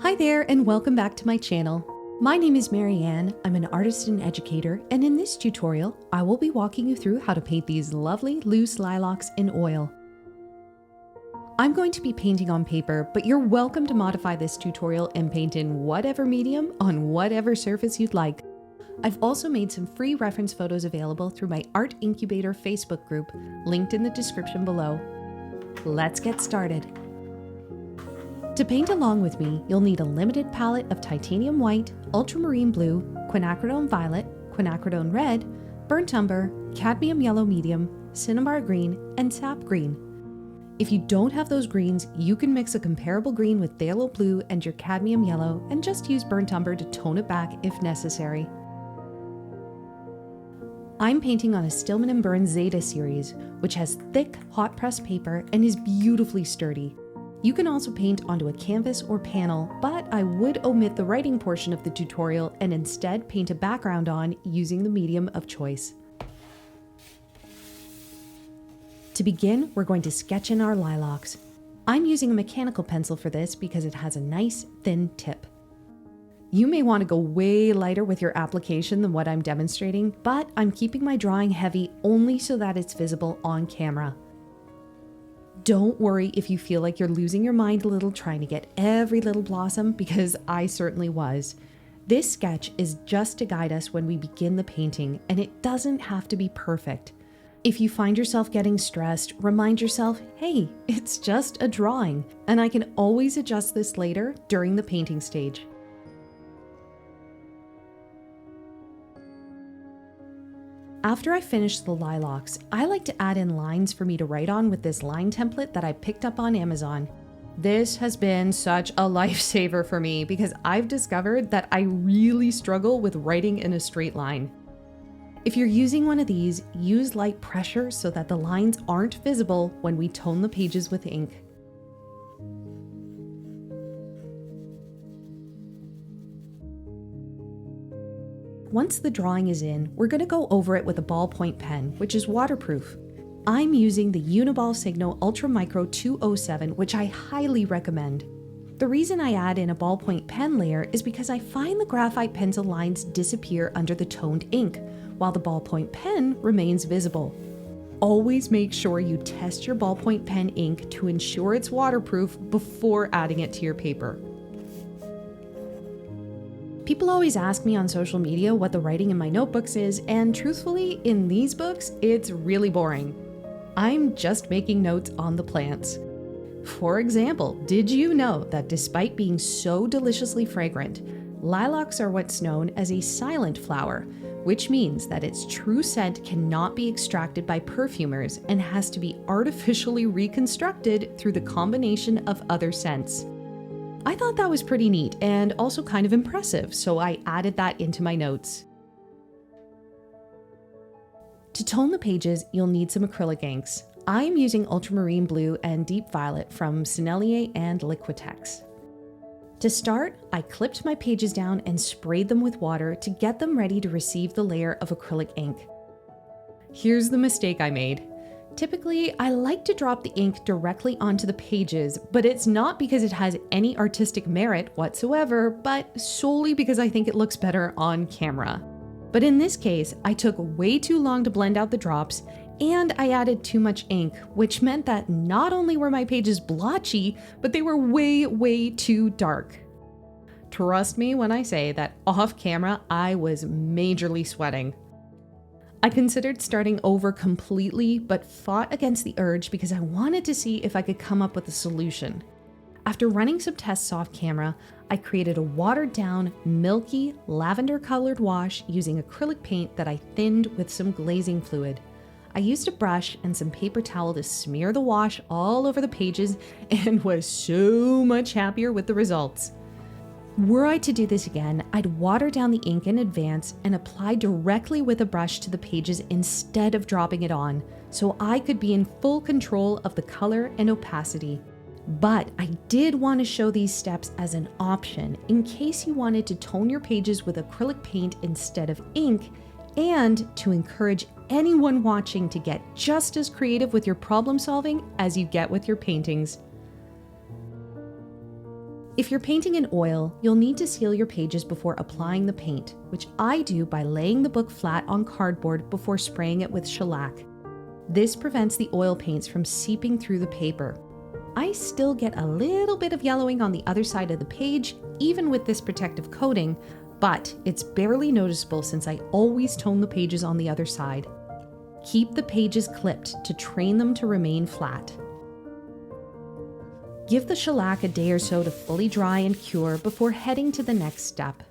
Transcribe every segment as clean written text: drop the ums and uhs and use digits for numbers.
Hi there and welcome back to my channel. My name is Marianne, I'm an artist and educator, and in this tutorial, I will be walking you through how to paint these lovely loose lilacs in oil. I'm going to be painting on paper, but you're welcome to modify this tutorial and paint in whatever medium on whatever surface you'd like. I've also made some free reference photos available through my Art Incubator Facebook group, linked in the description below. Let's get started. To paint along with me, you'll need a limited palette of titanium white, ultramarine blue, quinacridone violet, quinacridone red, burnt umber, cadmium yellow medium, cinnabar green, and sap green. If you don't have those greens, you can mix a comparable green with phthalo blue and your cadmium yellow and just use burnt umber to tone it back if necessary. I'm painting on a Stillman & Birns Zeta series, which has thick, hot press paper and is beautifully sturdy. You can also paint onto a canvas or panel, but I would omit the writing portion of the tutorial and instead paint a background on using the medium of choice. To begin, we're going to sketch in our lilacs. I'm using a mechanical pencil for this because it has a nice, thin tip. You may want to go way lighter with your application than what I'm demonstrating, but I'm keeping my drawing heavy only so that it's visible on camera. Don't worry if you feel like you're losing your mind a little trying to get every little blossom, because I certainly was. This sketch is just to guide us when we begin the painting, and it doesn't have to be perfect. If you find yourself getting stressed, remind yourself, hey, it's just a drawing, and I can always adjust this later during the painting stage. After I finish the lilacs, I like to add in lines for me to write on with this line template that I picked up on Amazon. This has been such a lifesaver for me because I've discovered that I really struggle with writing in a straight line. If you're using one of these, use light pressure so that the lines aren't visible when we tone the pages with ink. Once the drawing is in, we're going to go over it with a ballpoint pen, which is waterproof. I'm using the Uniball Signo Ultra Micro 207, which I highly recommend. The reason I add in a ballpoint pen layer is because I find the graphite pencil lines disappear under the toned ink, while the ballpoint pen remains visible. Always make sure you test your ballpoint pen ink to ensure it's waterproof before adding it to your paper. People always ask me on social media what the writing in my notebooks is, and truthfully, in these books, it's really boring. I'm just making notes on the plants. For example, did you know that despite being so deliciously fragrant, lilacs are what's known as a silent flower, which means that its true scent cannot be extracted by perfumers and has to be artificially reconstructed through the combination of other scents. I thought that was pretty neat and also kind of impressive, so I added that into my notes. To tone the pages, you'll need some acrylic inks. I'm using ultramarine blue and deep violet from Sennelier and Liquitex. To start, I clipped my pages down and sprayed them with water to get them ready to receive the layer of acrylic ink. Here's the mistake I made. Typically, I like to drop the ink directly onto the pages, but it's not because it has any artistic merit whatsoever, but solely because I think it looks better on camera. But in this case, I took way too long to blend out the drops, and I added too much ink, which meant that not only were my pages blotchy, but they were way too dark. Trust me when I say that off camera, I was majorly sweating. I considered starting over completely, but fought against the urge because I wanted to see if I could come up with a solution. After running some tests off camera, I created a watered-down, milky, lavender-colored wash using acrylic paint that I thinned with some glazing fluid. I used a brush and some paper towel to smear the wash all over the pages and was so much happier with the results. Were I to do this again, I'd water down the ink in advance and apply directly with a brush to the pages instead of dropping it on, so I could be in full control of the color and opacity. But I did want to show these steps as an option in case you wanted to tone your pages with acrylic paint instead of ink, and to encourage anyone watching to get just as creative with your problem solving as you get with your paintings. If you're painting in oil, you'll need to seal your pages before applying the paint, which I do by laying the book flat on cardboard before spraying it with shellac. This prevents the oil paints from seeping through the paper. I still get a little bit of yellowing on the other side of the page, even with this protective coating, but it's barely noticeable since I always tone the pages on the other side. Keep the pages clipped to train them to remain flat. Give the shellac a day or so to fully dry and cure before heading to the next step.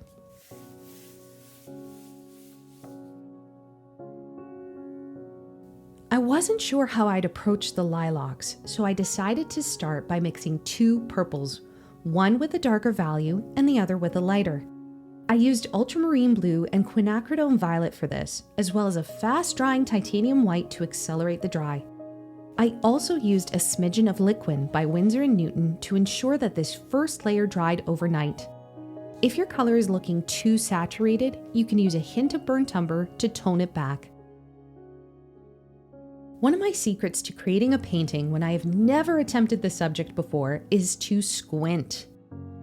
I wasn't sure how I'd approach the lilacs, so I decided to start by mixing two purples, one with a darker value and the other with a lighter. I used ultramarine blue and quinacridone violet for this, as well as a fast-drying titanium white to accelerate the dry. I also used a smidgen of Liquin by Winsor & Newton to ensure that this first layer dried overnight. If your color is looking too saturated, you can use a hint of burnt umber to tone it back. One of my secrets to creating a painting when I have never attempted the subject before is to squint.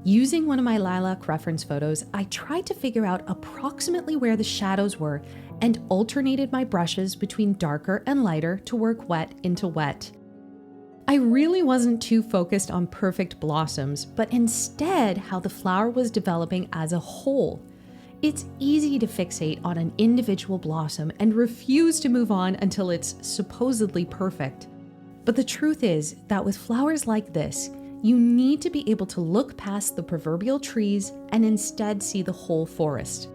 Using one of my lilac reference photos, I tried to figure out approximately where the shadows were and alternated my brushes between darker and lighter to work wet into wet. I really wasn't too focused on perfect blossoms, but instead how the flower was developing as a whole. It's easy to fixate on an individual blossom and refuse to move on until it's supposedly perfect. But the truth is that with flowers like this, you need to be able to look past the proverbial trees and instead see the whole forest.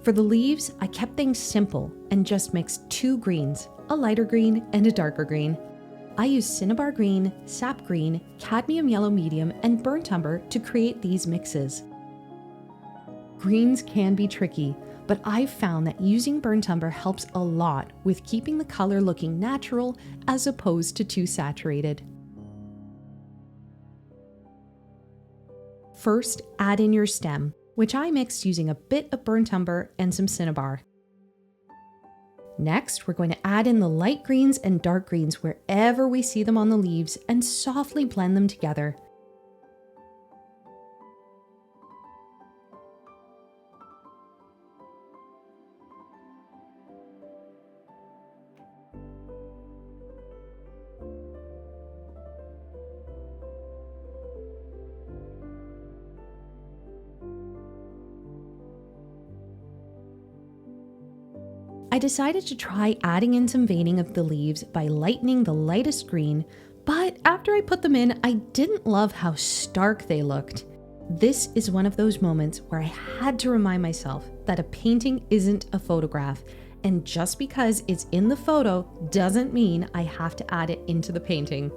For the leaves, I kept things simple and just mixed two greens, a lighter green and a darker green. I used cinnabar green, sap green, cadmium yellow medium, and burnt umber to create these mixes. Greens can be tricky, but I've found that using burnt umber helps a lot with keeping the color looking natural as opposed to too saturated. First, add in your stem, which I mixed using a bit of burnt umber and some cinnabar. Next, we're going to add in the light greens and dark greens wherever we see them on the leaves and softly blend them together. I decided to try adding in some veining of the leaves by lightening the lightest green, but after I put them in, I didn't love how stark they looked. This is one of those moments where I had to remind myself that a painting isn't a photograph, and just because it's in the photo doesn't mean I have to add it into the painting.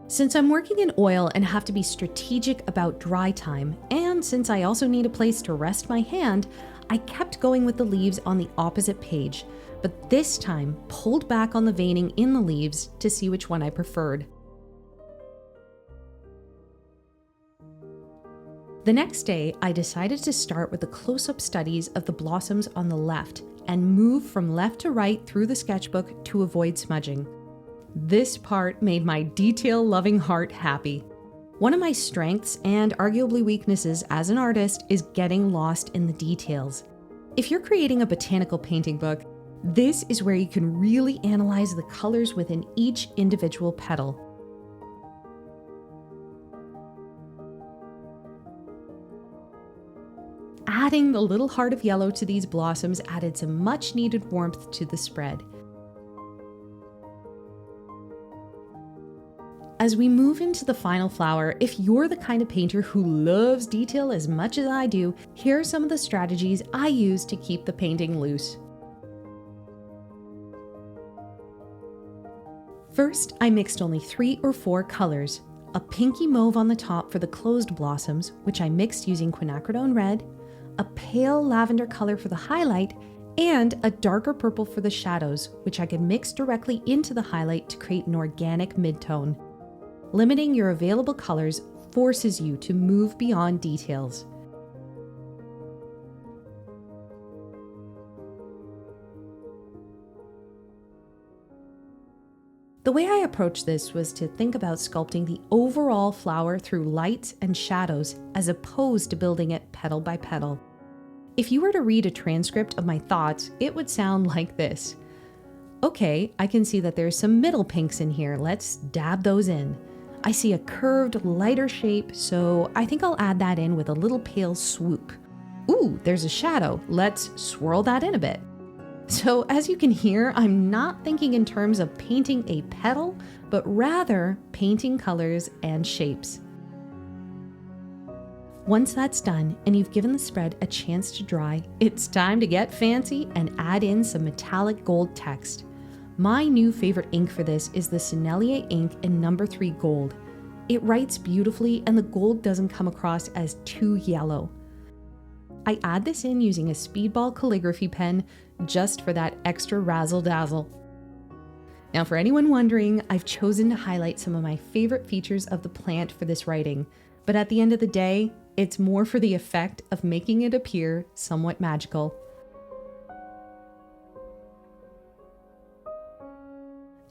Since I'm working in oil and have to be strategic about dry time, and since I also need a place to rest my hand, I kept going with the leaves on the opposite page, but this time pulled back on the veining in the leaves to see which one I preferred. The next day, I decided to start with the close-up studies of the blossoms on the left and move from left to right through the sketchbook to avoid smudging. This part made my detail-loving heart happy. One of my strengths and arguably weaknesses as an artist is getting lost in the details. If you're creating a botanical painting book, this is where you can really analyze the colors within each individual petal. Adding the little heart of yellow to these blossoms added some much-needed warmth to the spread. As we move into the final flower, if you're the kind of painter who loves detail as much as I do, here are some of the strategies I use to keep the painting loose. First, I mixed only 3 or 4 colors. A pinky mauve on the top for the closed blossoms, which I mixed using quinacridone red, a pale lavender color for the highlight, and a darker purple for the shadows, which I could mix directly into the highlight to create an organic midtone. Limiting your available colors forces you to move beyond details. The way I approached this was to think about sculpting the overall flower through lights and shadows as opposed to building it petal by petal. If you were to read a transcript of my thoughts, it would sound like this. Okay, I can see that there's some middle pinks in here. Let's dab those in. I see a curved, lighter shape, so I think I'll add that in with a little pale swoop. Ooh, there's a shadow. Let's swirl that in a bit. So as you can hear, I'm not thinking in terms of painting a petal, but rather painting colors and shapes. Once that's done and you've given the spread a chance to dry, it's time to get fancy and add in some metallic gold text. My new favorite ink for this is the Sennelier ink in No. 3 Gold. It writes beautifully and the gold doesn't come across as too yellow. I add this in using a speedball calligraphy pen just for that extra razzle-dazzle. Now for anyone wondering, I've chosen to highlight some of my favorite features of the plant for this writing, but at the end of the day, it's more for the effect of making it appear somewhat magical.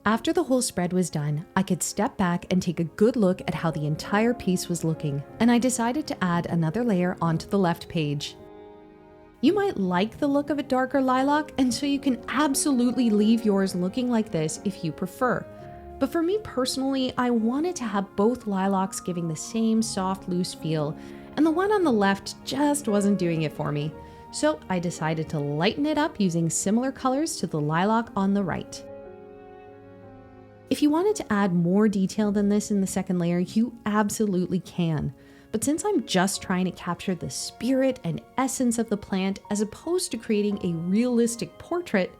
After the whole spread was done, I could step back and take a good look at how the entire piece was looking, and I decided to add another layer onto the left page. You might like the look of a darker lilac, and so you can absolutely leave yours looking like this if you prefer. But for me personally, I wanted to have both lilacs giving the same soft, loose feel, and the one on the left just wasn't doing it for me. So I decided to lighten it up using similar colors to the lilac on the right. If you wanted to add more detail than this in the second layer, you absolutely can. But since I'm just trying to capture the spirit and essence of the plant as opposed to creating a realistic portrait,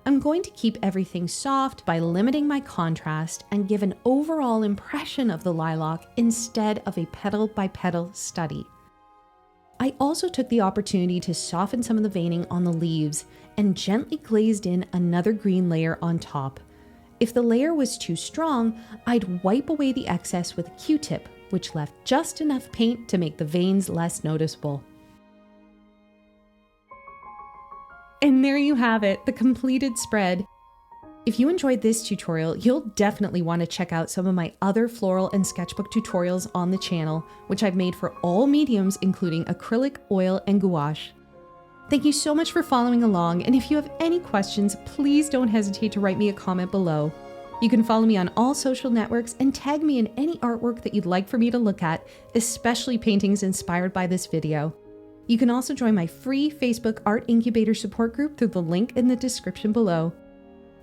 I'm going to keep everything soft by limiting my contrast and give an overall impression of the lilac instead of a petal by petal study. I also took the opportunity to soften some of the veining on the leaves and gently glazed in another green layer on top. If the layer was too strong, I'd wipe away the excess with a Q-tip, which left just enough paint to make the veins less noticeable. And there you have it, the completed spread. If you enjoyed this tutorial, you'll definitely want to check out some of my other floral and sketchbook tutorials on the channel, which I've made for all mediums, including acrylic, oil, and gouache. Thank you so much for following along, and if you have any questions, please don't hesitate to write me a comment below. You can follow me on all social networks and tag me in any artwork that you'd like for me to look at, especially paintings inspired by this video. You can also join my free Facebook Art Incubator support group through the link in the description below.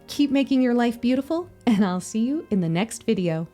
Keep making your life beautiful, and I'll see you in the next video.